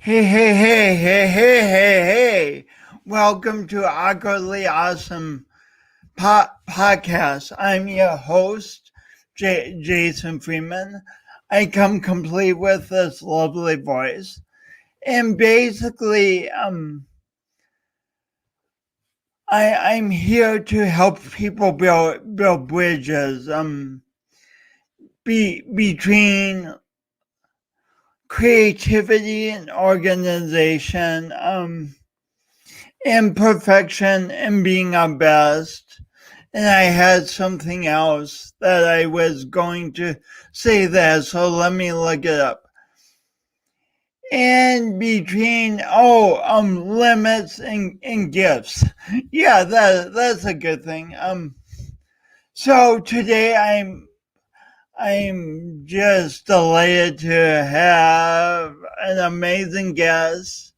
Hey, hey, hey, hey, hey, hey, hey. Welcome to Awkwardly Awesome Podcast. I'm your host, Jason Freeman. I come complete with this lovely voice. And basically, I'm here to help people build bridges between creativity and organization. Imperfection and being our best. And I had something else that I was going to say there, so let me look it up. And between limits and gifts. Yeah, that's a good thing. So today I'm just delighted to have an amazing guest.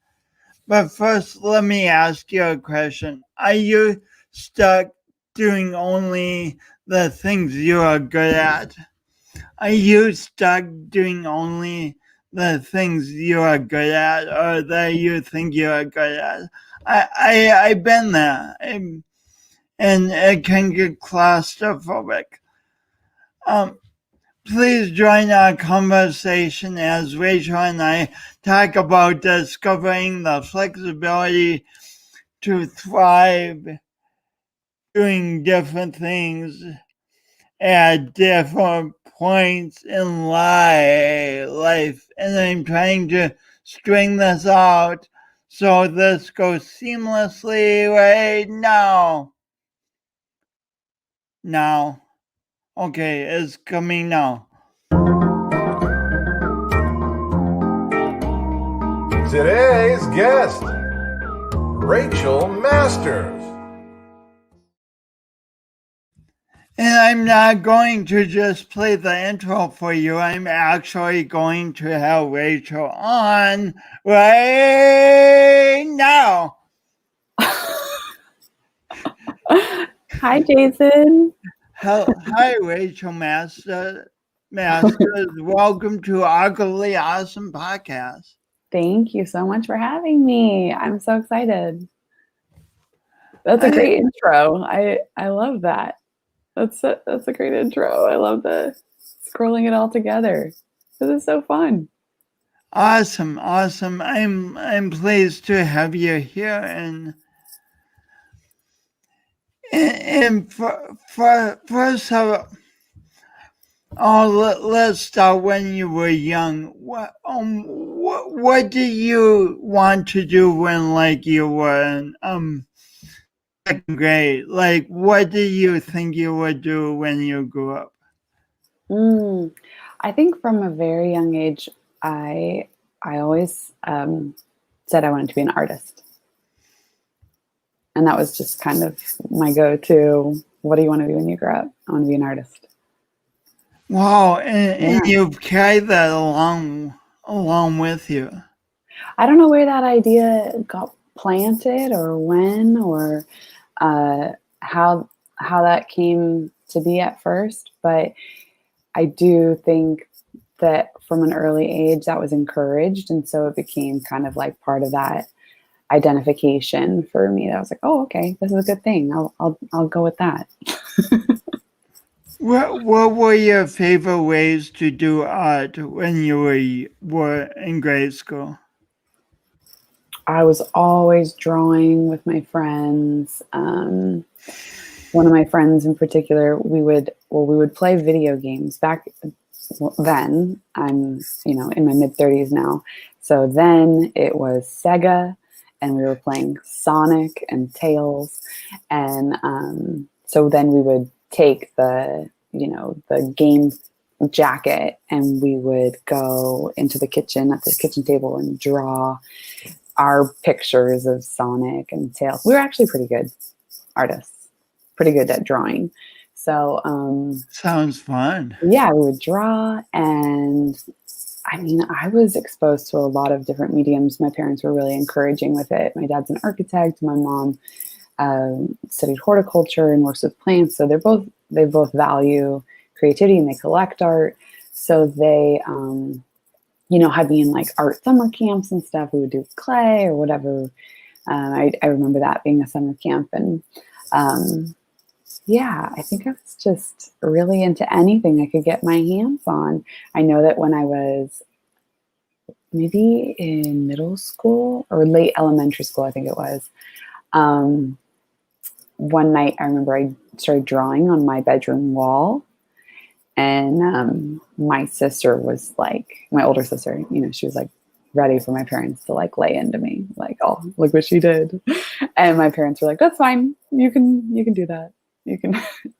But first, let me ask you a question. Are you stuck doing only the things you are good at? Are you stuck doing only the things you are good at or that you think you are good at? I've been there, and it can get claustrophobic. Um, Please join our conversation as Rachel and I talk about discovering the flexibility to thrive doing different things at different points in life. And I'm trying to string this out so this goes seamlessly right now. Now. Okay, it's coming now. Today's guest, Rachel Masters. And I'm not going to just play the intro for you. I'm actually going to have Rachel on right now. Hi, Jason. Hi, Rachel Masters. Welcome to Awkwardly Awesome Podcast. Thank you so much for having me. I'm so excited. That's a great intro. I love that. That's a great intro. I love the scrolling it all together. This is so fun. Awesome. I'm pleased to have you here and first of all, let's start when you were young. What did you want to do when you were in second grade? Like, what did you think you would do when you grew up? I think from a very young age, I always said I wanted to be an artist. And that was just kind of my go-to. What do you want to be when you grow up? I want to be an artist. Wow, and you've carried that along with you. I don't know where that idea got planted or when or how that came to be at first, but I do think that from an early age that was encouraged, and so it became kind of like part of that identification for me. That I was like, oh, okay, this is a good thing. I'll go with that. What were your favorite ways to do art when you were in grade school? I was always drawing with my friends. One of my friends in particular, we would play video games back then. I'm, in my mid-30s now. So then it was Sega, and we were playing Sonic and Tails. And so then we would take the game jacket, and we would go into the kitchen at the kitchen table and draw our pictures of Sonic and Tails. We were actually pretty good artists, pretty good at drawing. So sounds fun. Yeah, we would draw, and I was exposed to a lot of different mediums. My parents were really encouraging with it. My dad's an architect. My mom studied horticulture and works with plants. So they both value creativity, and they collect art. So they had me in like art summer camps and stuff. We would do clay or whatever. I remember that being a summer camp. And I think I was just really into anything I could get my hands on. I know that when I was maybe in middle school or late elementary school, I think it was, one night I remember I started drawing on my bedroom wall. And my sister was like, my older sister, she was like ready for my parents to like lay into me, like, oh, look what she did. And my parents were like, that's fine. You can do that. You can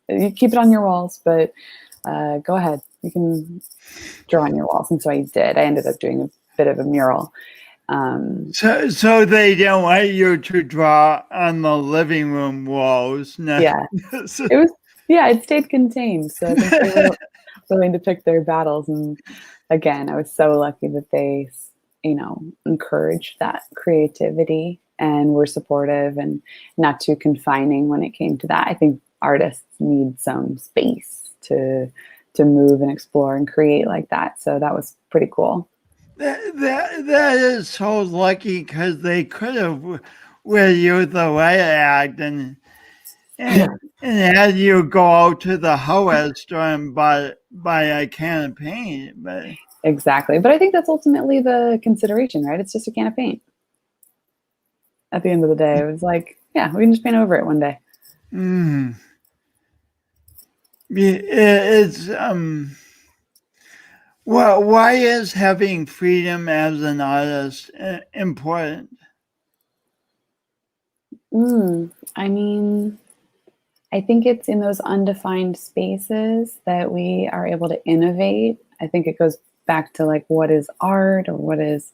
you keep it on your walls, but go ahead. You can draw on your walls. And so I did. I ended up doing a bit of a mural. So they don't want you to draw on the living room walls. No. Yeah, it was. Yeah, it stayed contained. So I think they were willing to pick their battles. And again, I was so lucky that they, encouraged that creativity and were supportive and not too confining when it came to that. I think artists need some space to move and explore and create like that. So that was pretty cool. That is so lucky, because they could have with you the riot act and had you go out to the hardware store and buy a can of paint. But exactly. But I think that's ultimately the consideration, right? It's just a can of paint. At the end of the day, it was like, yeah, we can just paint over it one day. It's well, why is having freedom as an artist important? I mean, I think it's in those undefined spaces that we are able to innovate. I think it goes back to like, what is art or what is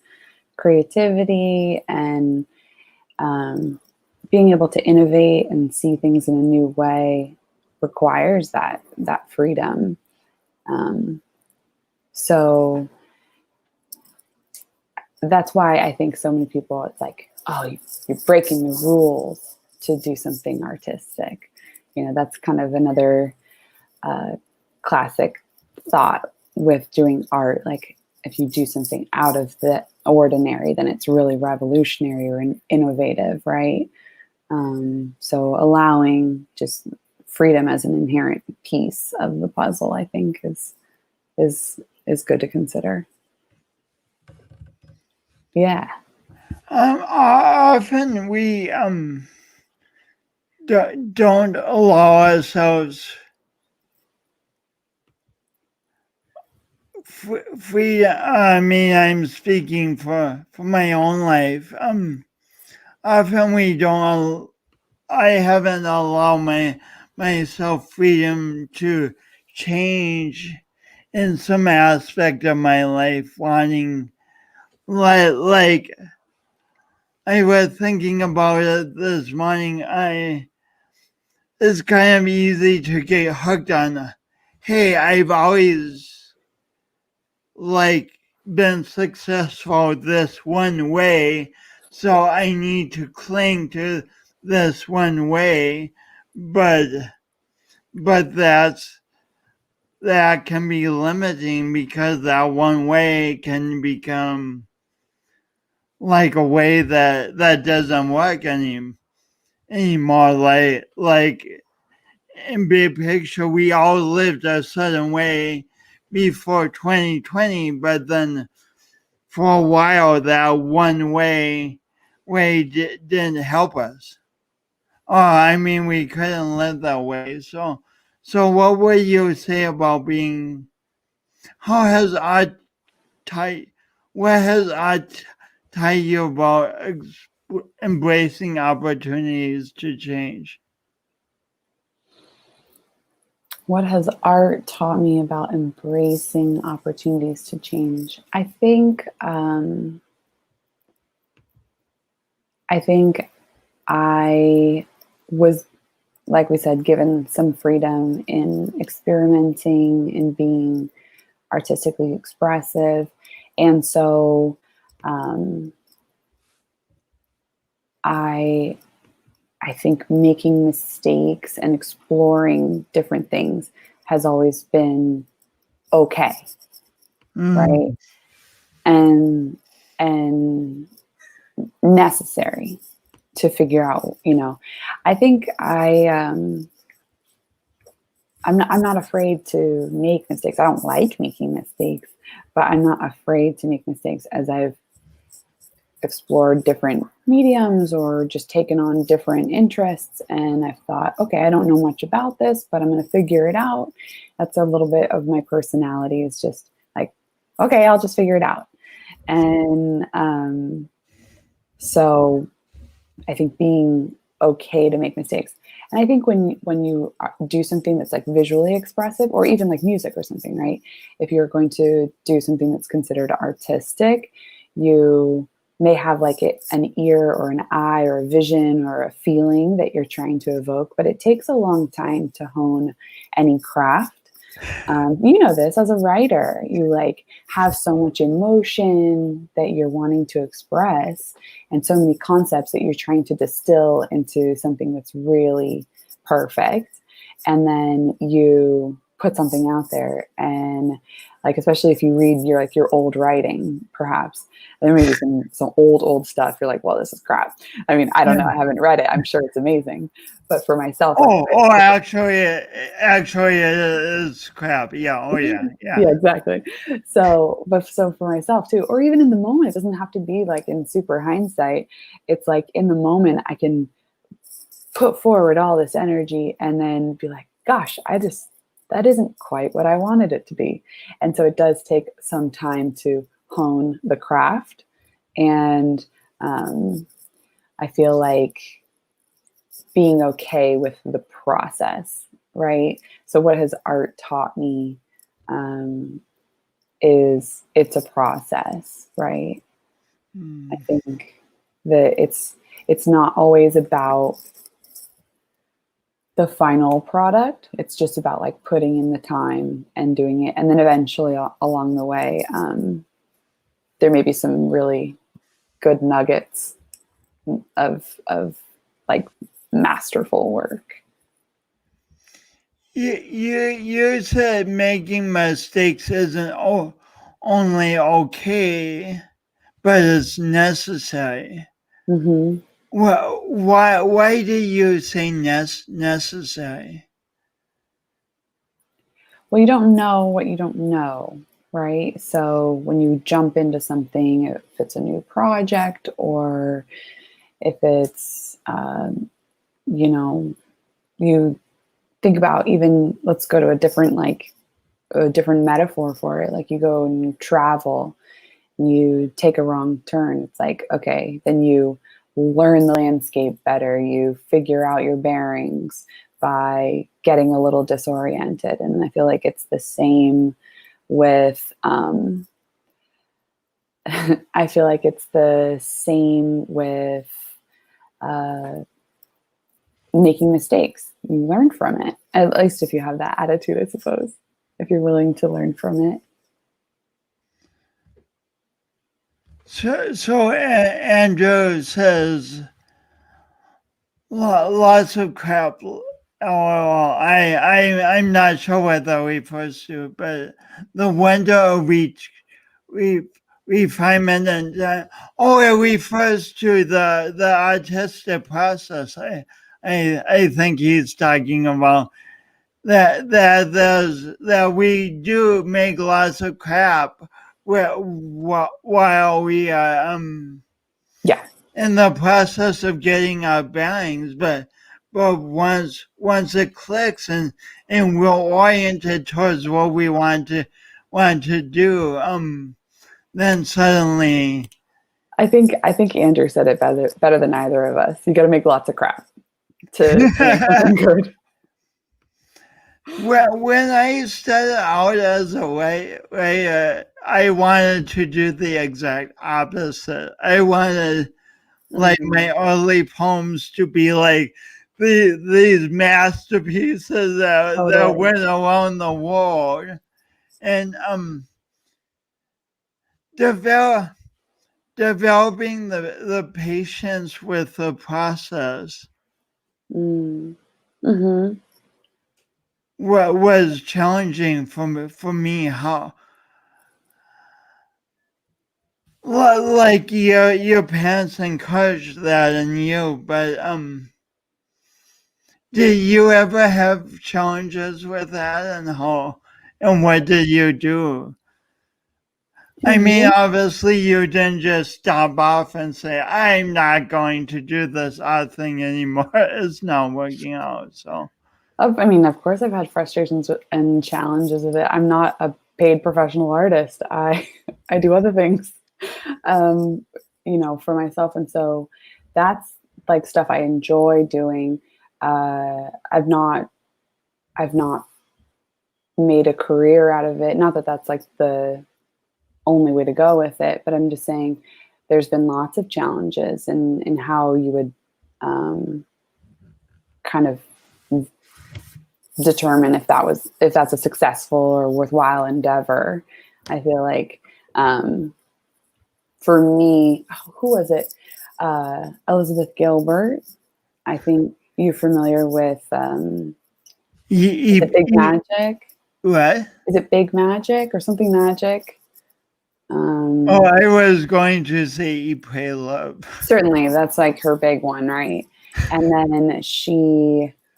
creativity, and being able to innovate and see things in a new way requires that freedom. So that's why I think so many people, it's like, oh, you're breaking the rules to do something artistic. That's kind of another classic thought with doing art. Like, if you do something out of the ordinary, then it's really revolutionary or innovative, right? So allowing just freedom as an inherent piece of the puzzle, I think, is good to consider. Yeah. Often we don't allow ourselves free. I mean, I'm speaking for my own life. Often we don't. I haven't allowed myself freedom to change in some aspect of my life, wanting like I was thinking about it this morning. It's kind of easy to get hooked on, hey, I've always been successful this one way, so I need to cling to this one way. But that can be limiting, because that one way can become like a way that doesn't work anymore. Like in big picture, we all lived a certain way before 2020, but then for a while that one way didn't help us. I mean, we couldn't live that way. So what would you say about being? How has art taught? What has art taught you about embracing opportunities to change? What has art taught me about embracing opportunities to change? I think I was, like we said, given some freedom in experimenting and being artistically expressive. And so I think making mistakes and exploring different things has always been okay, right? and necessary to figure out, I think I'm not afraid to make mistakes. I don't like making mistakes, but I'm not afraid to make mistakes as I've explored different mediums or just taken on different interests. And I've thought, okay, I don't know much about this, but I'm going to figure it out. That's a little bit of my personality, is just like, okay, I'll just figure it out. And so I think being okay to make mistakes. And I think when you do something that's like visually expressive, or even like music or something, right? If you're going to do something that's considered artistic, you may have like an ear or an eye or a vision or a feeling that you're trying to evoke, but it takes a long time to hone any craft. You know this as a writer, you like have so much emotion that you're wanting to express, and so many concepts that you're trying to distill into something that's really perfect. And then you put something out there, and like, especially if you read your old writing, perhaps there may be some old stuff. You're like, well, this is crap. I mean, I don't know. I haven't read it. I'm sure it's amazing. But for myself, Actually, it is crap. Yeah. Oh, yeah. yeah, exactly. So for myself too, or even in the moment, it doesn't have to be like in super hindsight. It's like in the moment, I can put forward all this energy and then be like, gosh, that isn't quite what I wanted it to be. And so it does take some time to hone the craft. And I feel like being okay with the process, right? So what has art taught me is it's a process, right? I think that it's not always about the final product. It's just about like putting in the time and doing it, and then eventually along the way, there may be some really good nuggets of like masterful work. You said making mistakes isn't only okay, but it's necessary. Mm-hmm. Well, why do you say necessary? Well, you don't know what you don't know, right? So when you jump into something, if it's a new project or if it's, you think about, even let's go to a different metaphor for it. Like you go and you travel, you take a wrong turn. It's like, okay, then you learn the landscape better. You figure out your bearings by getting a little disoriented. And I feel like it's the same with, I feel like it's the same with making mistakes. You learn from it, at least if you have that attitude, I suppose, if you're willing to learn from it. So Andrew says lots of crap. I'm not sure what that refers to, but the window of refinement and it refers to the artistic process. I think he's talking about that we do make lots of crap while we are Yeah. in the process of getting our bearings, but once it clicks and we're oriented towards what we want to do, then suddenly I think Andrew said it better than either of us. You got to make lots of crap to make something good. when I started out as a writer, I wanted to do the exact opposite. I wanted like my early poems to be like these masterpieces that went around the world, and developing the patience with the process Mm-hmm. was challenging for me. Like your parents encouraged that in you, but did you ever have challenges with that, and what did you do? I mean, Me? obviously, you didn't just stop off and say, "I'm not going to do this art thing anymore. It's not working out." So, I mean, of course, I've had frustrations and challenges with it. I'm not a paid professional artist. I I do other things, um, for myself, and so that's like stuff I enjoy doing. I've not made a career out of it. Not that that's like the only way to go with it, but I'm just saying there's been lots of challenges in how you would kind of determine if that's a successful or worthwhile endeavor. I feel like for me, who was it? Elizabeth Gilbert. I think you're familiar with. Is it Big Magic? what? Is it Big Magic or something magic? Oh, I was going to say "Eat, Pray, Love." Certainly, that's like her big one, right? And then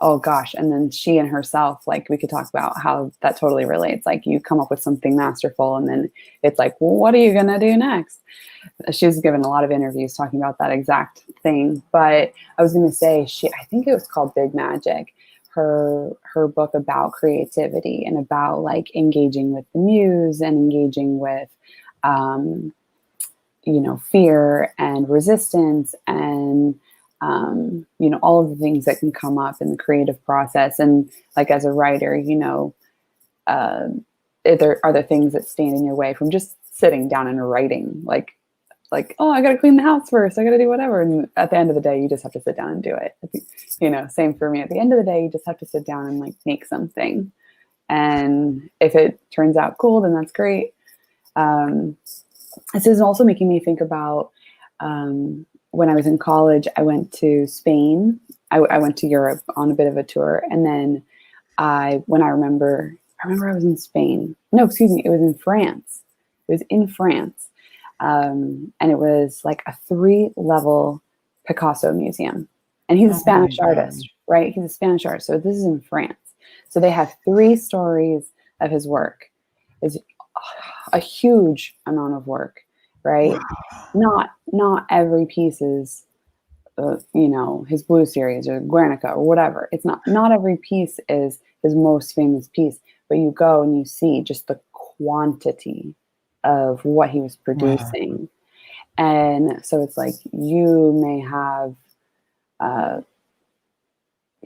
oh gosh, and then she and herself, like we could talk about how that totally relates. Like you come up with something masterful, and then it's like, well, what are you gonna do next? She's given a lot of interviews talking about that exact thing. But I was gonna say, I think it was called Big Magic. Her book about creativity and about like engaging with the muse and engaging with um, fear and resistance and all of the things that can come up in the creative process. And like as a writer, uh, are there things that stand in your way from just sitting down and writing? Like, oh, I got to clean the house first. I got to do whatever. And at the end of the day, you just have to sit down and do it. Same for me. At the end of the day, you just have to sit down and like make something. And if it turns out cool, then that's great. This is also making me think about when I was in college, I went to Spain. I went to Europe on a bit of a tour. And then I remember I was in Spain. No, excuse me. It was in France. It was in France. And it was like a 3-level Picasso museum. And he's a Spanish artist, right? He's a Spanish artist. So this is in France. So they have 3 stories of his work. It's a huge amount of work, right? Wow. Not every piece is, his Blue Series or Guernica or whatever. It's not every piece is his most famous piece, but you go and you see just the quantity of what he was producing. Wow. And so it's like you may have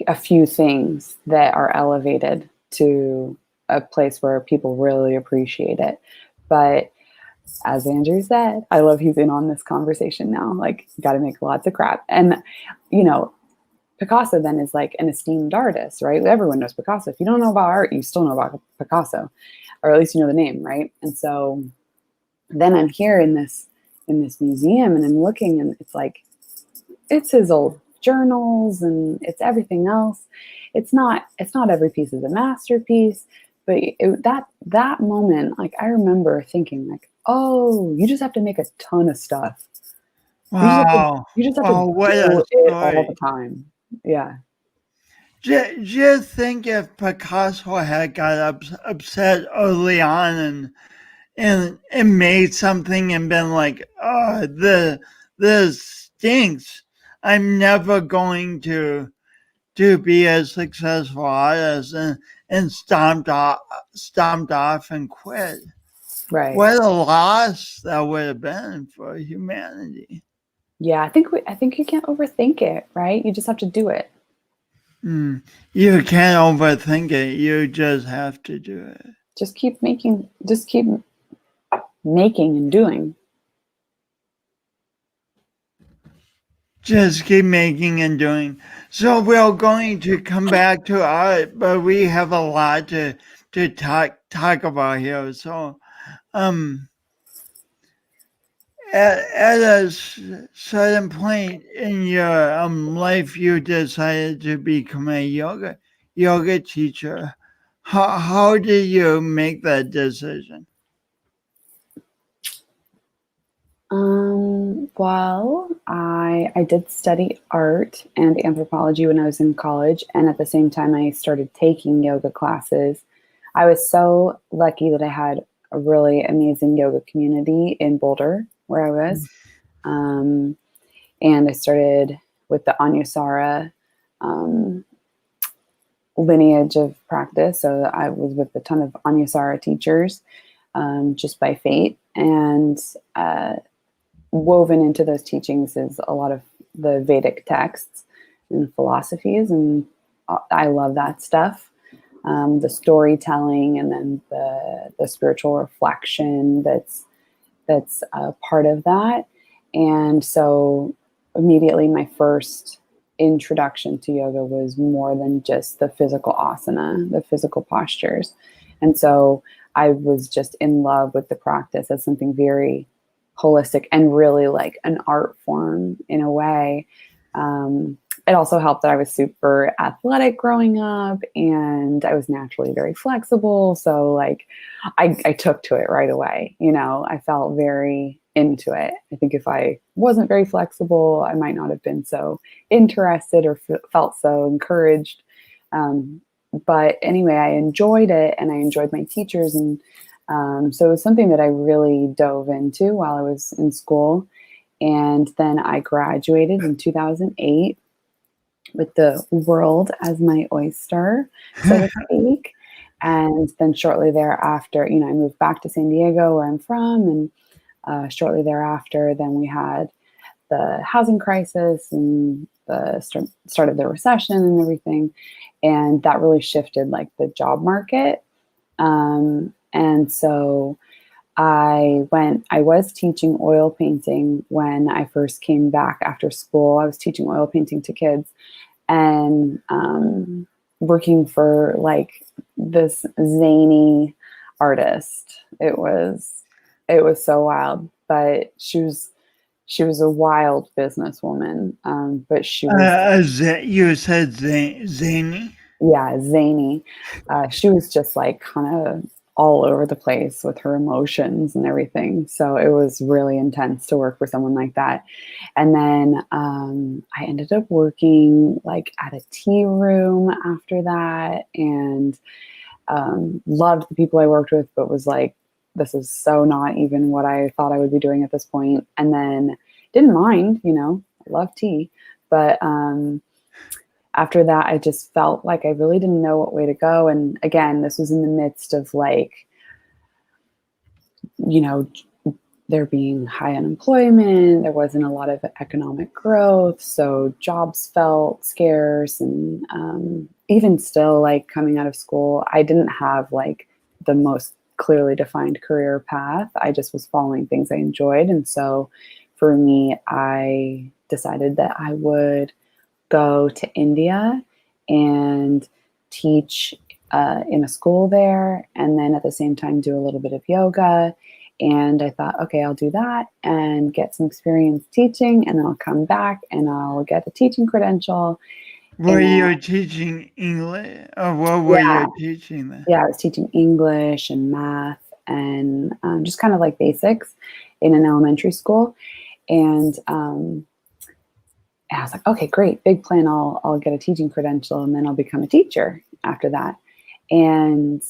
a few things that are elevated to a place where people really appreciate it. But as Andrew said, I love he's in on this conversation now. Like, got to make lots of crap. And, Picasso then is like an esteemed artist, right? Everyone knows Picasso. If you don't know about art, you still know about Picasso, or at least you know the name, right? And so then I'm here in this museum and I'm looking and it's like, it's his old journals and it's everything else. It's not every piece is a masterpiece, but that moment, like I remember thinking like, oh, you just have to make a ton of stuff. Wow. You just have to do it all the time. Yeah. Just think if Picasso had got upset early on and made something and been like, oh, this stinks. I'm never going to be a successful artist and stomped off and quit. Right. What a loss that would have been for humanity. Yeah, I think you can't overthink it, right? You just have to do it. You can't overthink it. You just have to do it. Just keep making and doing. Just keep making and doing. So we're going to come back to art, but we have a lot to talk about here. So, at a certain point in your life, you decided to become a yoga teacher. How did you make that decision? Well, I did study art and anthropology when I was in college, and at the same time, I started taking yoga classes. I was so lucky that I had a really amazing yoga community in Boulder, where I was. Um, and I started with the Anusara um, lineage of practice. So I was with a ton of Anusara teachers just by fate. And woven into those teachings is a lot of the Vedic texts and philosophies, and I love that stuff. The storytelling, and then the spiritual reflection that's a part of that. And so immediately my first introduction to yoga was more than just the physical asana, the physical postures. And so I was just in love with the practice as something very holistic and really like an art form in a way. It also helped that I was super athletic growing up and I was naturally very flexible. So like I took to it right away. I felt very into it. I think if I wasn't very flexible, I might not have been so interested or felt so encouraged. But anyway, I enjoyed it and I enjoyed my teachers. And so it was something that I really dove into while I was in school. And then I graduated in 2008 with the world as my oyster, so to speak. And then shortly thereafter, I moved back to San Diego where I'm from. And shortly thereafter, then we had the housing crisis and the start of the recession and everything. And that really shifted like the job market. And so I was teaching oil painting when I first came back after school. I was teaching oil painting to kids and working for like this zany artist. It was so wild, but she was a wild businesswoman. But she was, You said zany? yeah, zany. She was just like kind of all over the place with her emotions and everything. So it was really intense to work for someone like that. And then I ended up working like at a tea room after that, and loved the people I worked with, but was like, this is so not even what I thought I would be doing at this point. And then didn't mind, I love tea, but after that, I just felt like I really didn't know what way to go. And again, this was in the midst of like, there being high unemployment. There wasn't a lot of economic growth. So jobs felt scarce. And even still, like coming out of school, I didn't have like the most clearly defined career path. I just was following things I enjoyed. And so for me, I decided that I would go to India and teach in a school there, and then at the same time do a little bit of yoga. And I thought, okay, I'll do that and get some experience teaching, and then I'll come back and I'll get a teaching credential. Were And you teaching English? Or what were yeah, you teaching then? I was teaching English and math and just kind of like basics in an elementary school. And I was like, okay, great, big plan. I'll get a teaching credential and then I'll become a teacher after that. And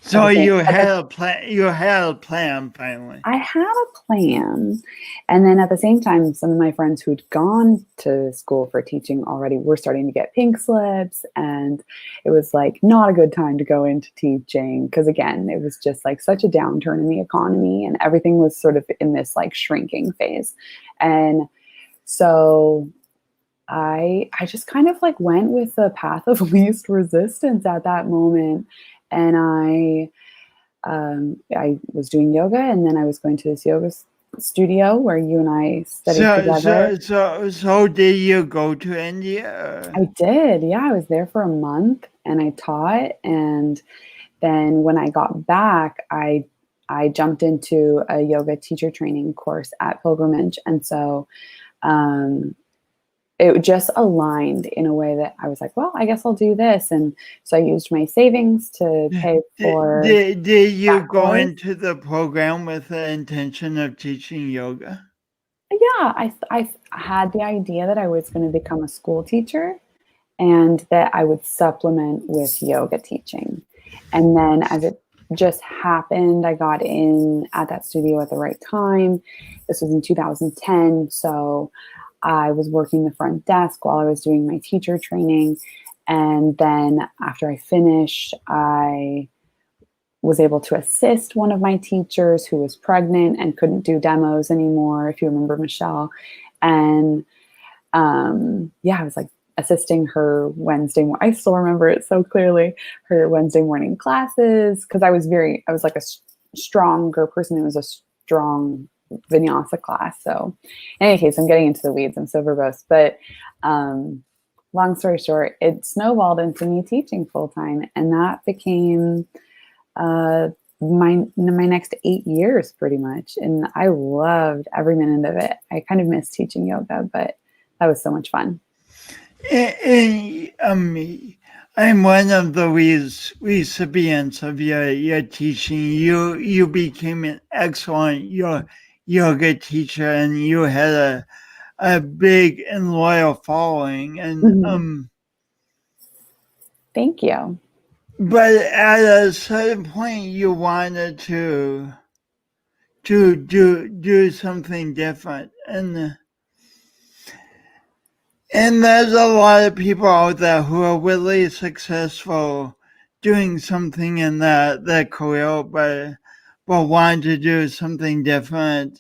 So you had a plan. You had a plan finally. I had a plan. And then at the same time, some of my friends who'd gone to school for teaching already were starting to get pink slips. And it was like not a good time to go into teaching because, again, it was just like such a downturn in the economy and everything was sort of in this like shrinking phase. And so I just kind of like went with the path of least resistance at that moment. And I was doing yoga, and then I was going to this yoga studio where you and I studied together. So did you go to India? I did, yeah. I was there for a month, and I taught. And then when I got back, I jumped into a yoga teacher training course at Pilgrimage, and so it just aligned in a way that I was like, well, I guess I'll do this. And so I used my savings to pay for Did you that go course. into the program with the intention of teaching yoga? Yeah, I had the idea that I was going to become a school teacher and that I would supplement with yoga teaching. And then as it just happened, I got in at that studio at the right time. This was in 2010. So I was working the front desk while I was doing my teacher training. And then after I finished, I was able to assist one of my teachers who was pregnant and couldn't do demos anymore, if you remember Michelle. And yeah, I was like assisting her Wednesday. I still remember it so clearly. Her Wednesday morning classes, because I was like a stronger person. It was a strong vinyasa class. So, in any case, I'm getting into the weeds. I'm so verbose, but long story short, it snowballed into me teaching full time, and that became uh, my next 8 years pretty much. And I loved every minute of it. I kind of miss teaching yoga, but that was so much fun. I'm one of the recipients of your teaching. You became an excellent yoga teacher, and you had a big and loyal following. And Mhm. Thank you. but at a certain point, you wanted to do something different, and there's a lot of people out there who are really successful doing something in their career, but want to do something different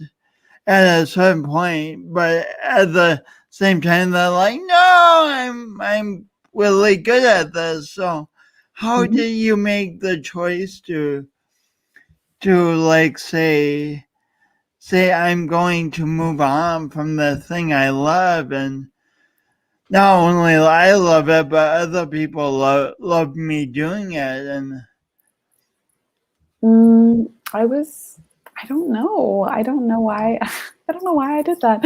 at a certain point. But at the same time, they're like, no, I'm really good at this. So, how Mhm. did you make the choice to like say I'm going to move on from the thing I love, and not only I love it, but other people love me doing it. And I don't know. I don't know why. I don't know why I did that.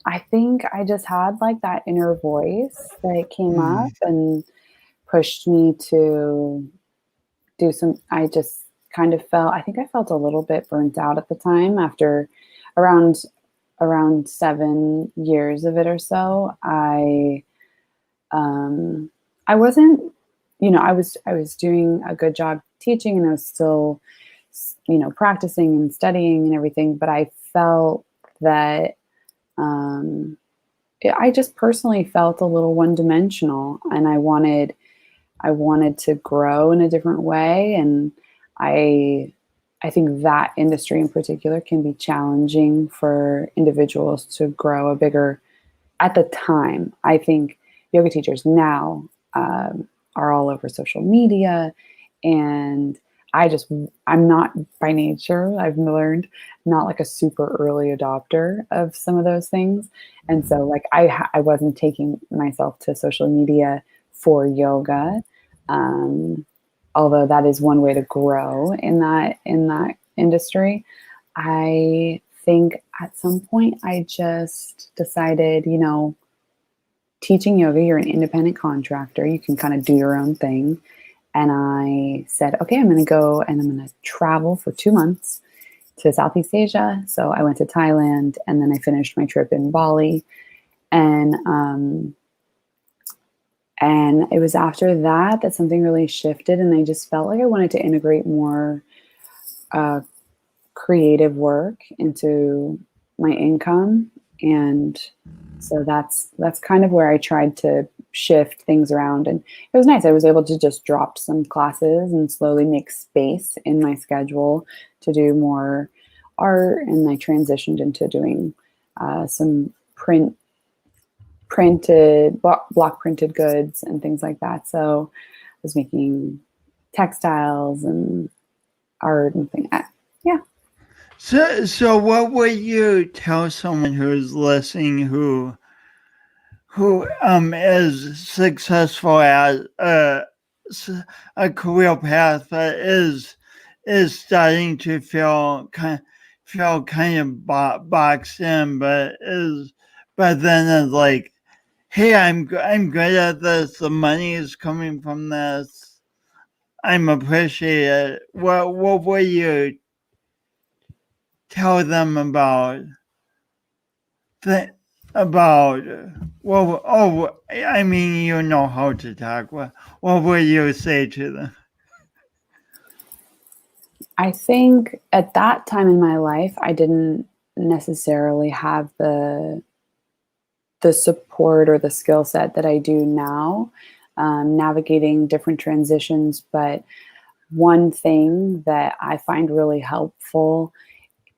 I think I just had like that inner voice that came up mm, and pushed me to do some. I just kind of felt, I think I felt a little bit burnt out at the time after around around 7 years of it or so. Um, I wasn't, I was doing a good job teaching, and I was still, practicing and studying and everything. But I felt that um, I just personally felt a little one dimensional, and I wanted to grow in a different way. And I I think that industry in particular can be challenging for individuals to grow a bigger, at the time. I think yoga teachers now are all over social media, and I'm not by nature, I've learned, not like a super early adopter of some of those things. And so like I wasn't taking myself to social media for yoga, um, although that is one way to grow in that industry. I think at some point I just decided, teaching yoga, you're an independent contractor, you can kind of do your own thing. And I said, okay, I'm going to go and I'm going to travel for 2 months to Southeast Asia. So I went to Thailand, and then I finished my trip in Bali. And and it was after that that something really shifted, and I just felt like I wanted to integrate more uh, creative work into my income. And so that's kind of where I tried to shift things around. And it was nice. I was able to just drop some classes and slowly make space in my schedule to do more art. And I transitioned into doing some block printed goods and things like that. So I was making textiles and art and things. Yeah. so what would you tell someone who's listening who is successful at a career path that is starting to feel kind of boxed in, but is but then it's like, hey, I'm good at this. The money is coming from this. I'm appreciated. What will you tell them about th- about well? Oh, I mean, you know how to talk. What will you say to them? I think at that time in my life, I didn't necessarily have the support or the skill set that I do now, navigating different transitions. But one thing that I find really helpful,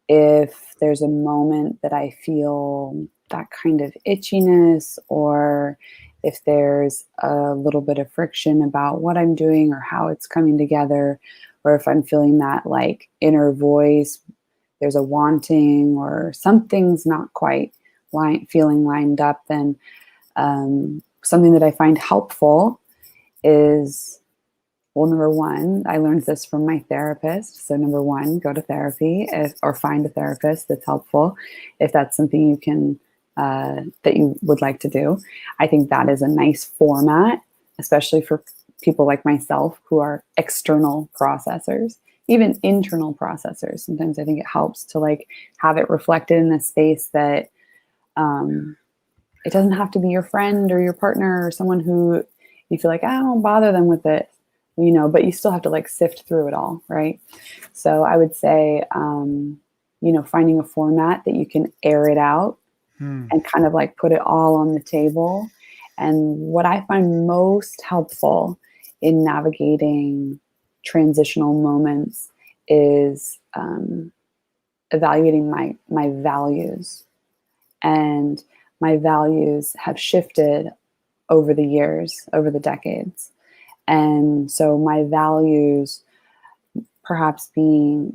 if there's a moment that I feel that kind of itchiness, or if there's a little bit of friction about what I'm doing or how it's coming together, or if I'm feeling that like inner voice, there's a wanting or something's not quite feeling lined up, then something that I find helpful is, well, number one, I learned this from my therapist. So number one, go to therapy, or find a therapist that's helpful if that's something you can, that you would like to do. I think that is a nice format, especially for people like myself who are external processors, even internal processors. Sometimes I think it helps to like have it reflected in a space that it doesn't have to be your friend or your partner or someone who you feel like, I don't bother them with it, but you still have to like sift through it all, right? So I would say, finding a format that you can air it out and kind of like put it all on the table. And what I find most helpful in navigating transitional moments is evaluating my values. And my values have shifted over the years, over the decades. And so my values perhaps being,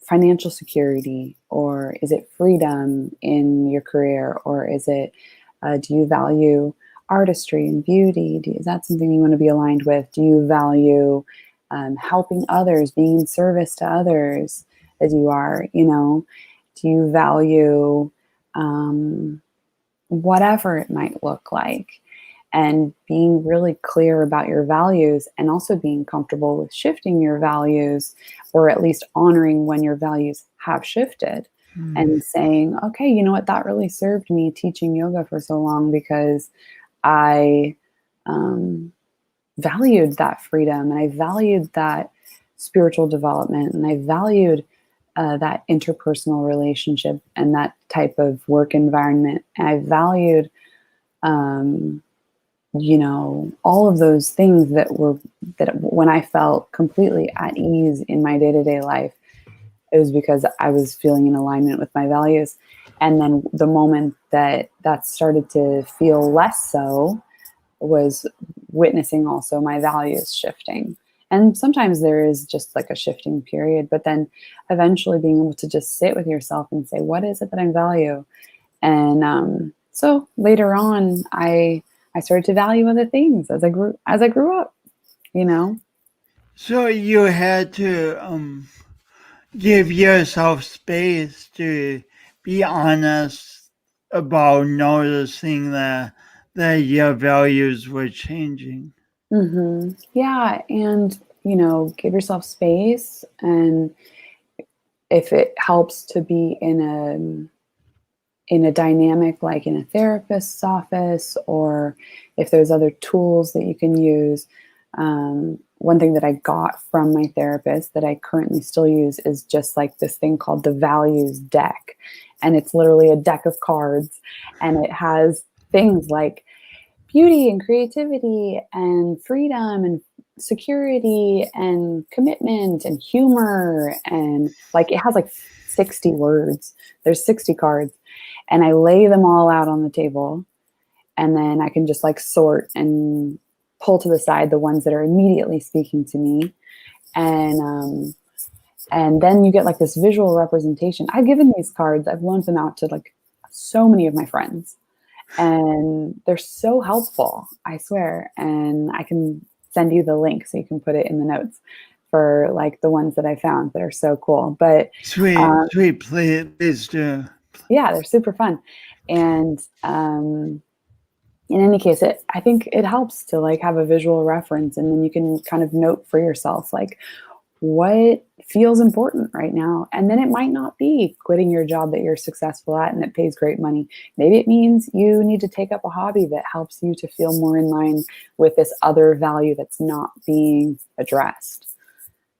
financial security, or is it freedom in your career, or is it, do you value artistry and beauty? Is that something you want to be aligned with? Do you value helping others, being in service to others as you are, do you value whatever it might look like? And being really clear about your values, and also being comfortable with shifting your values, or at least honoring when your values have shifted and saying, okay, you know what, that really served me teaching yoga for so long, because I valued that freedom, and I valued that spiritual development, and I valued that interpersonal relationship and that type of work environment. And I valued, all of those things that when I felt completely at ease in my day-to-day life, it was because I was feeling in alignment with my values. And then the moment that started to feel less so was witnessing also my values shifting. And sometimes there is just like a shifting period, but then eventually being able to just sit with yourself and say, what is it that I value? And so later on, I started to value other things as I grew up, So you had to give yourself space to be honest about noticing that your values were changing. Yeah, and give yourself space, and if it helps to be in a dynamic like in a therapist's office, or if there's other tools that you can use. One thing that I got from my therapist that I currently still use is just like this thing called the values deck. And it's literally a deck of cards, and it has things like beauty and creativity and freedom and security and commitment and humor. And like it has like 60 words. There's 60 cards. And I lay them all out on the table. And then I can just like sort and pull to the side the ones that are immediately speaking to me. And then you get like this visual representation. I've given these cards, I've loaned them out to like so many of my friends. And they're so helpful, I swear. And I can send you the link so you can put it in the notes for like the ones that I found that are so cool. But Sweet, please do. Yeah, they're super fun. And in any case, I think it helps to like have a visual reference, and then you can kind of note for yourself like what feels important right now. And then it might not be quitting your job that you're successful at and it pays great money. Maybe it means you need to take up a hobby that helps you to feel more in line with this other value that's not being addressed.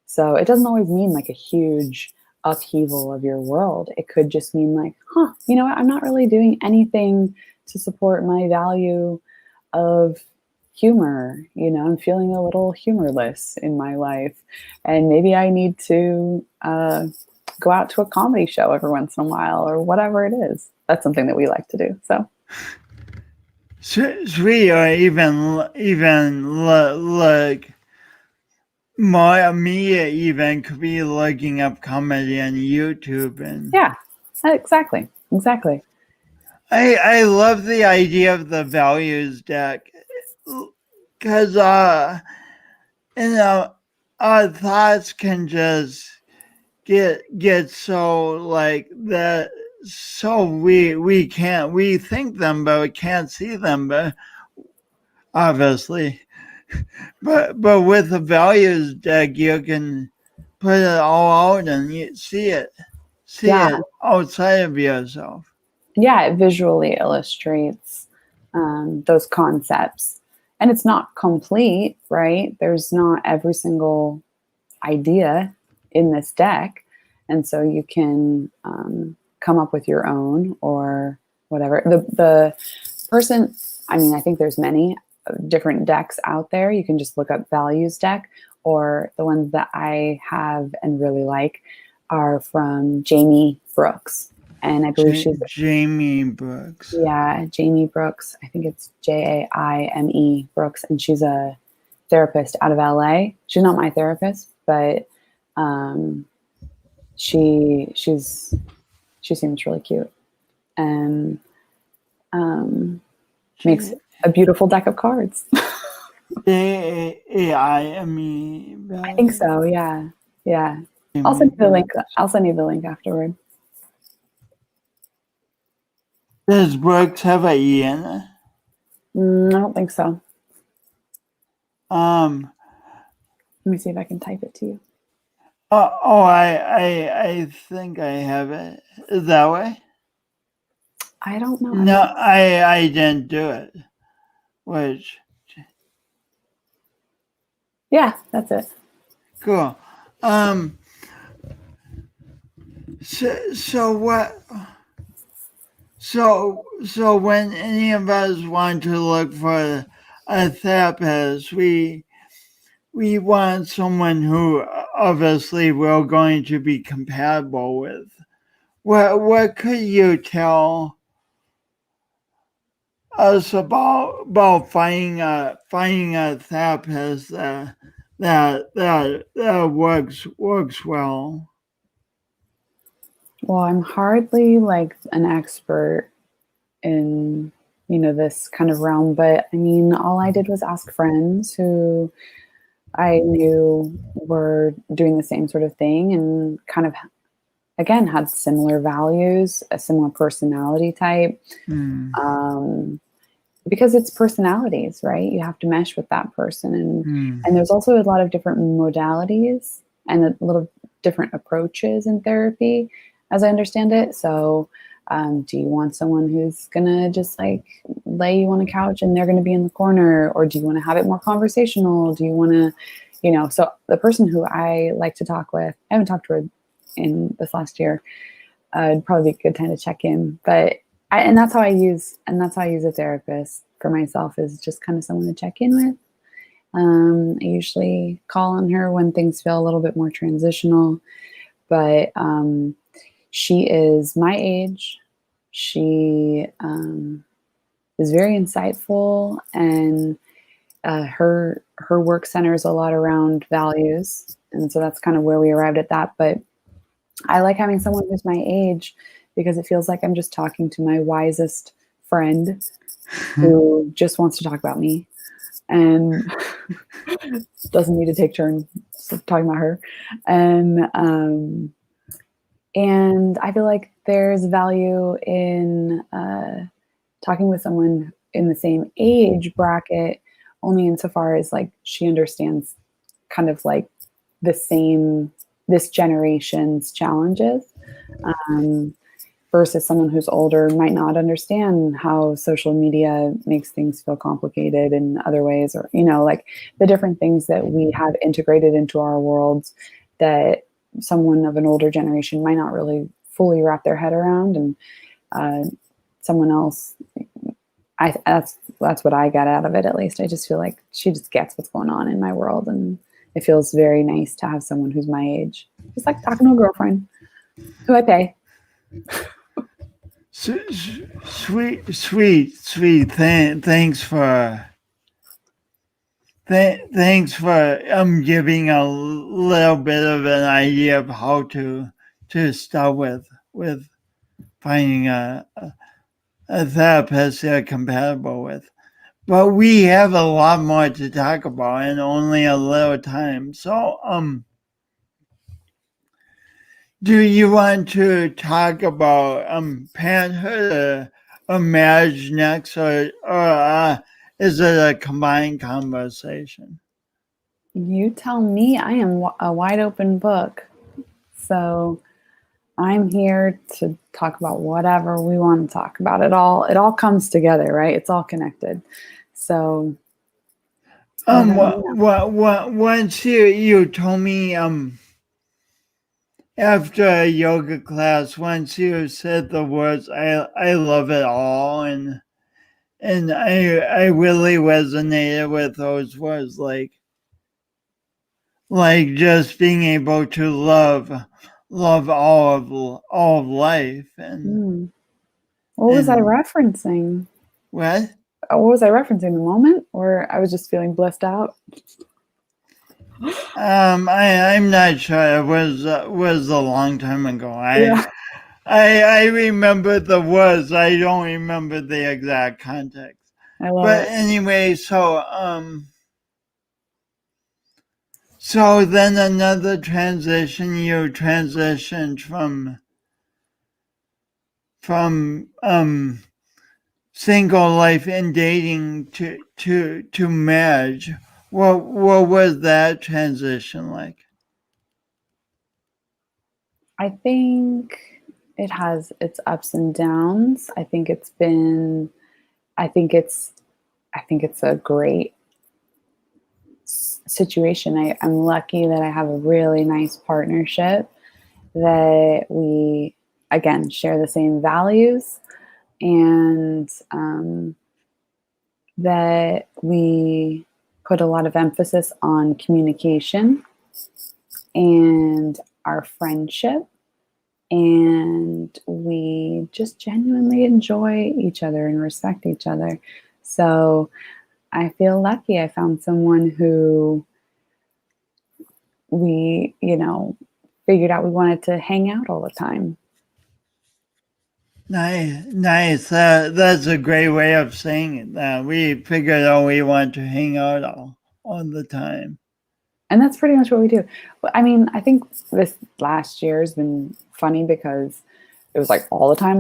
So it doesn't always mean like a huge upheaval of your world. It could just mean like, you know what? I'm not really doing anything to support my value of humor. You know, I'm feeling a little humorless in my life. And maybe I need to go out to a comedy show every once in a while or whatever it is. That's something that we like to do. So. Sweet, or even like my me even could be looking up comedy on YouTube, and Yeah, exactly. I love the idea of the values deck, because you know, our thoughts can just get so like that, so we can't, we think them but we can't see them, but obviously, but with the values deck you can put it all out and you see it Yeah. outside of yourself. Yeah, it visually illustrates those concepts. And it's not complete, right? There's not every single idea in this deck. And so you can come up with your own or whatever. The person, I mean, I think there's many different decks out there. You can just look up values deck, or the ones that I have and really like are from Jamie Brooks. And I believe she's Jamie Brooks. Yeah, Jamie Brooks. I think it's Jaime Brooks, and she's a therapist out of LA. She's not my therapist, but she seems really cute and makes a beautiful deck of cards. Jaime. I think so. Yeah. I'll send you the link. I'll send you the link afterward. Does Brooks have a E in it? I don't think so. Let me see if I can type it to you. I think I have it. Is that way? I don't know. No, I didn't do it. Which? Yeah, that's it. Cool. So what? So when any of us want to look for a therapist, we want someone who obviously we're going to be compatible with. What could you tell us about finding a therapist that works well? Well, I'm hardly like an expert in, this kind of realm, but I mean, all I did was ask friends who I knew were doing the same sort of thing and kind of, again, had similar values, a similar personality type. Because it's personalities, right? You have to mesh with that person. And there's also a lot of different modalities and a little different approaches in therapy, as I understand it. So do you want someone who's going to just like lay you on a couch and they're going to be in the corner? Or do you want to have it more conversational? Do you want to, so the person who I like to talk with, I haven't talked to her in this last year. It'd probably be a good time to check in, but that's how I use a therapist for myself, is just kind of someone to check in with. I usually call on her when things feel a little bit more transitional, but she is my age. She is very insightful, and her work centers a lot around values, and so that's kind of where we arrived at that. But I like having someone who's my age, because it feels like I'm just talking to my wisest friend who just wants to talk about me and doesn't need to take turns talking about her. And I feel like there's value in talking with someone in the same age bracket, only insofar as like she understands kind of like this generation's challenges, versus someone who's older might not understand how social media makes things feel complicated in other ways, or like the different things that we have integrated into our worlds that someone of an older generation might not really fully wrap their head around. And someone else, that's what I got out of it. At least I just feel like she just gets what's going on in my world, and it feels very nice to have someone who's my age. It's like talking to a girlfriend who I pay. Sweet. Thanks for giving a little bit of an idea of how to start with finding a therapist you're compatible with. But we have a lot more to talk about and only a little time. So, do you want to talk about parenthood or marriage next, or is it a combined conversation? You tell me. I am a wide open book. So I'm here to talk about whatever we want to talk about. It all comes together, right? It's all connected. So Once you told me after a yoga class, once you said the words I love it all, and I really resonated with those words, like just being able to love all of life. And what was I referencing? What? What was I referencing? The moment, or I was just feeling blissed out? I'm not sure. It was a long time ago. Yeah. I remember the words. I don't remember the exact context. I love But it. anyway, so then another transition. You transitioned from single life and dating to marriage. What was that transition like? I think it has its ups and downs. I think it's a great situation. I'm lucky that I have a really nice partnership, that we, again, share the same values, and that we put a lot of emphasis on communication and our friendship, and we just genuinely enjoy each other and respect each other. So I feel lucky I found someone who we, figured out we wanted to hang out all the time. Nice. That's a great way of saying it. We figured out we want to hang out all the time. And that's pretty much what we do. I mean, I think this last year has been funny because it was like all the time.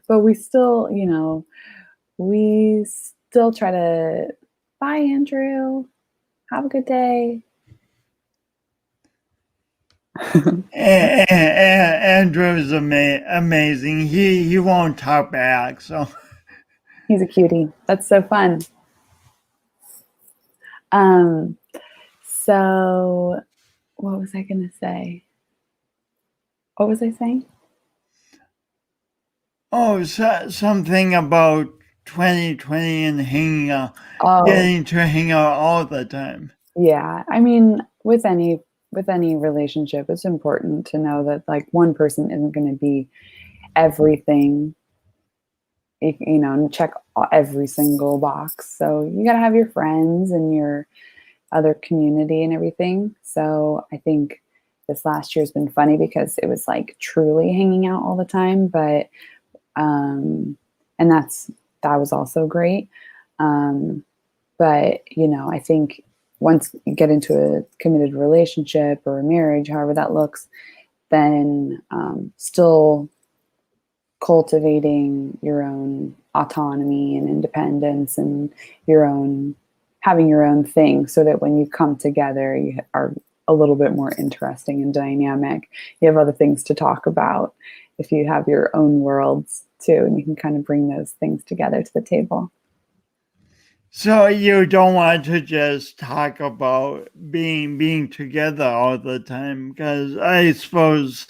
But we still, try to, bye, Andrew. Have a good day. Andrew's amazing. He won't talk back, so he's a cutie. That's so fun. So what was I gonna say? What was I saying? Oh, something about 2020 and hanging out, getting to hang out all the time. Yeah, I mean, with any relationship, it's important to know that like one person isn't going to be everything, and check every single box. So you got to have your friends and your other community and everything. So I think this last year has been funny because it was like truly hanging out all the time, but and that was also great. But I think once you get into a committed relationship or a marriage, however that looks, then still cultivating your own autonomy and independence and having your own thing, so that when you come together, you are a little bit more interesting and dynamic. You have other things to talk about if you have your own worlds too, and you can kind of bring those things together to the table. So you don't want to just talk about being together all the time, because I suppose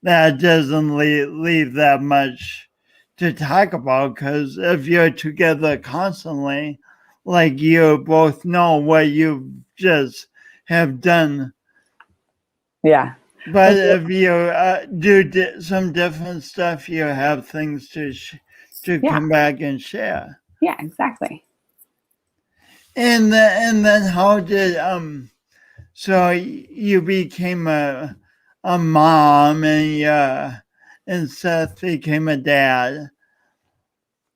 that doesn't leave that much to talk about, because if you're together constantly, like you both know what you just have done. Yeah. But if you do some different stuff, you have things to come back and share. Yeah, exactly. And then how did so you became a mom, and Seth became a dad.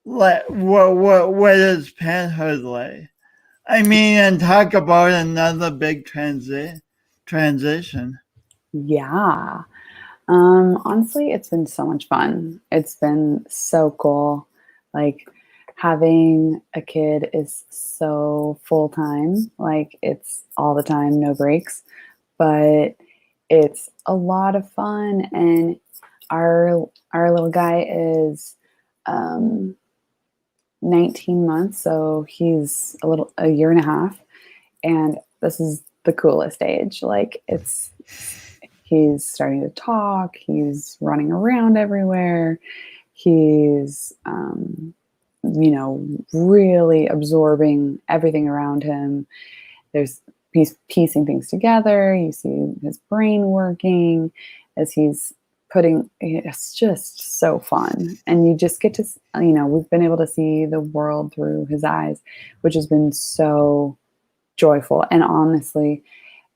What is parenthood like? I mean, and talk about another big transition. Yeah. Honestly, it's been so much fun. It's been so cool. Like, having a kid is so full time. Like, it's all the time, no breaks. But it's a lot of fun, and our little guy is 19 months, so he's a year and a half, and this is the coolest age. Like, he's starting to talk, he's running around everywhere, he's really absorbing everything around him. He's piecing things together. You see his brain working as he's it's just so fun. And you just get to, we've been able to see the world through his eyes, which has been so joyful. And honestly,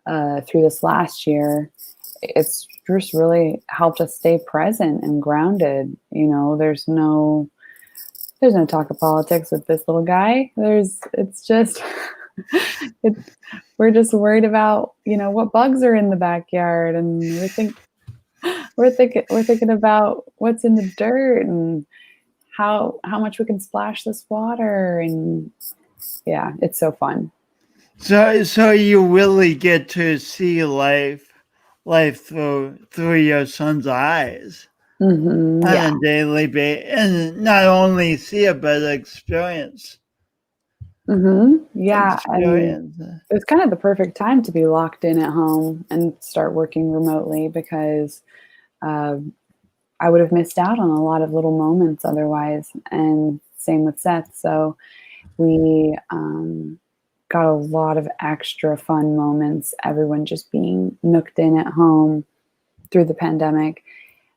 through this last year, it's just really helped us stay present and grounded. There's no talk of politics with this little guy. It's just we're just worried about what bugs are in the backyard, and we're thinking about what's in the dirt and how much we can splash this water, and yeah, it's so fun. So you really get to see life through your son's eyes on a daily basis, and not only see it but experience. Yeah, and it was kind of the perfect time to be locked in at home and start working remotely, because I would have missed out on a lot of little moments otherwise, and same with Seth. So we got a lot of extra fun moments, everyone just being nooked in at home through the pandemic.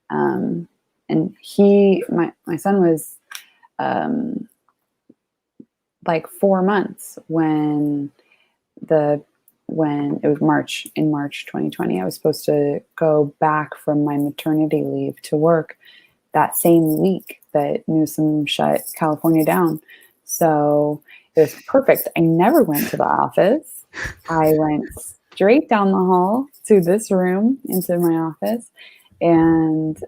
And my son was like 4 months when it was in March 2020. I was supposed to go back from my maternity leave to work that same week that Newsom shut California down. So it was perfect. I never went to the office. I went straight down the hall to this room into my office, and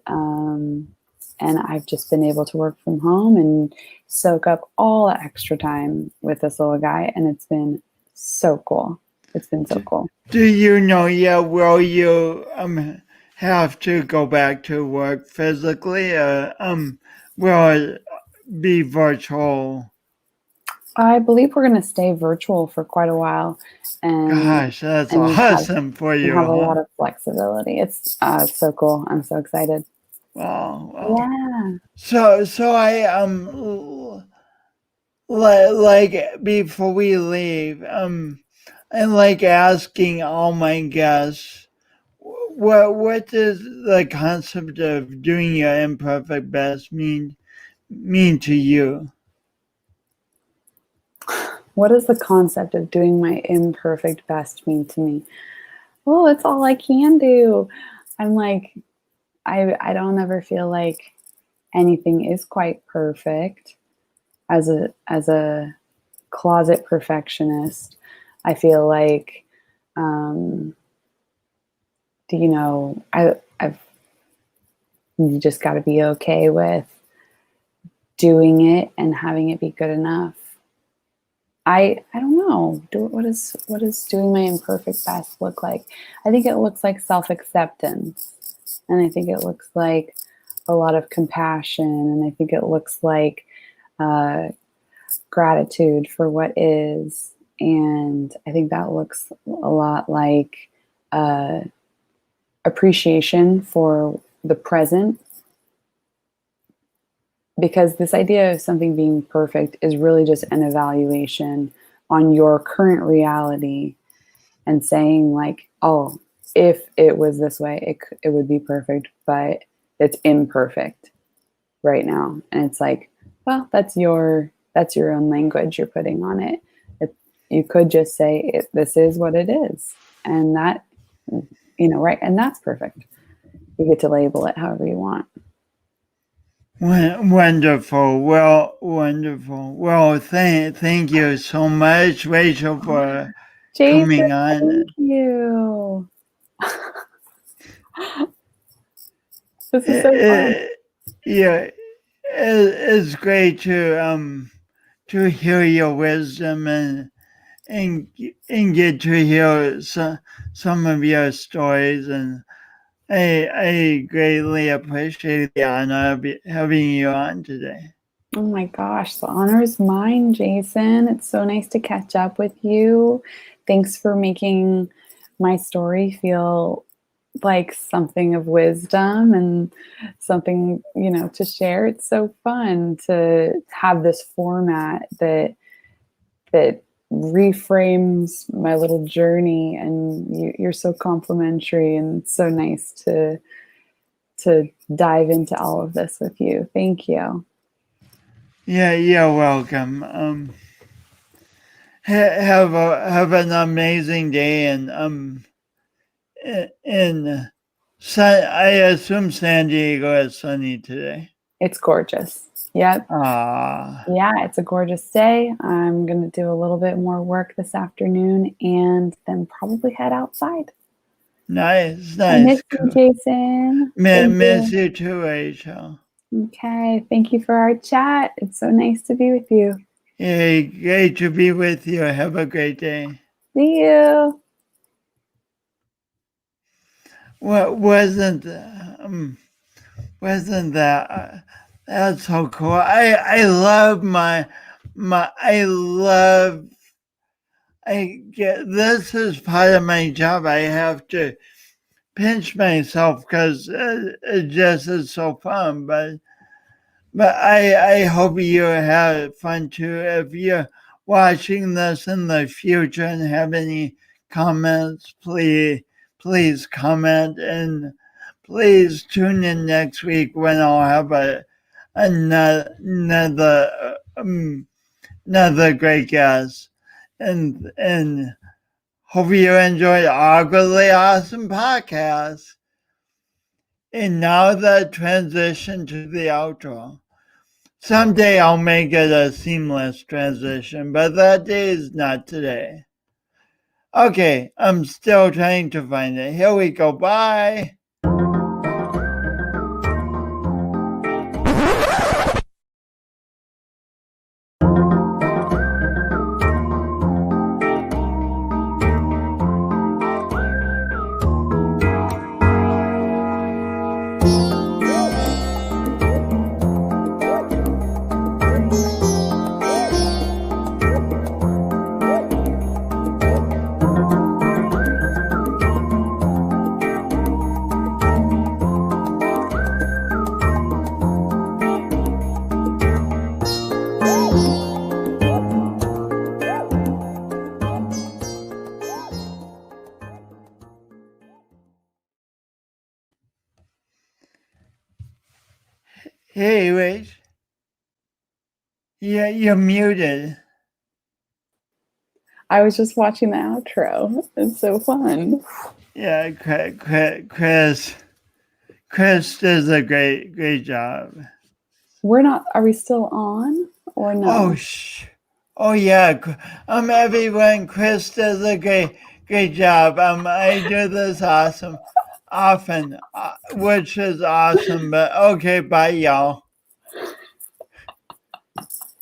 I've just been able to work from home and soak up all the extra time with this little guy, and it's been so cool. It's been so cool. Do you know yet, will you have to go back to work physically, will it be virtual? I believe we're going to stay virtual for quite a while, and gosh, that's awesome for you. Have a lot of flexibility. It's so cool. I'm so excited. Wow. Yeah. So I like before we leave, I like asking all my guests, what does the concept of doing your imperfect best mean to you? What does the concept of doing my imperfect best mean to me? Well, it's all I can do. I'm like, I don't ever feel like anything is quite perfect as a closet perfectionist. I feel like, um, I've you just got to be okay with doing it and having it be good enough. I don't know. What does doing my imperfect best look like? I think it looks like self-acceptance, and I think it looks like a lot of compassion, and I think it looks like uh, gratitude for what is, and I think that looks a lot like uh, appreciation for the present, because this idea of something being perfect is really just an evaluation on your current reality and saying like, oh, if it was this way, it would be perfect, but it's imperfect right now. And it's like, well, that's your own language you're putting on it. You could just say this is what it is, and that, right, and that's perfect. You get to label it however you want. Wonderful. Well, wonderful. Well, thank you so much, Rachel, for Jason, coming thank on. you. This is so fun. Yeah, it's great to hear your wisdom and and get to hear some of your stories, and I greatly appreciate the honor of having you on today. Oh my gosh, the honor is mine, Jason. It's so nice to catch up with you. Thanks for making my story feel like something of wisdom and something, to share. It's so fun to have this format that reframes my little journey, and you're so complimentary, and it's so nice to dive into all of this with you. Thank you. Yeah, you're welcome. Have an amazing day, and in I assume San Diego is sunny today. It's gorgeous. Yep. Ah, Yeah, it's a gorgeous day. I'm going to do a little bit more work this afternoon and then probably head outside. nice, I nice. miss you, Jason. Thank Miss you. you too, Rachel. Okay. Thank you for our chat. It's so nice to be with you. Hey, great to be with you. Have a great day. See you. What wasn't that that's so cool. I love my I love I get this is part of my job. I have to pinch myself because it just is so fun. But I hope you have fun too. If you're watching this in the future and have any comments, please comment, and please tune in next week when I'll have another great guest. And hope you enjoyed our really awesome podcast. And now the transition to the outro. Someday I'll make it a seamless transition, but that day is not today. Okay, I'm still trying to find it. Here we go. Bye. Hey, wait. Yeah, you're muted. I was just watching the outro. It's so fun. Yeah, Chris does a great job. Are we still on or Oh, no? Oh yeah, everyone. Chris does a great job. I do this often, which is awesome. But okay, bye, y'all.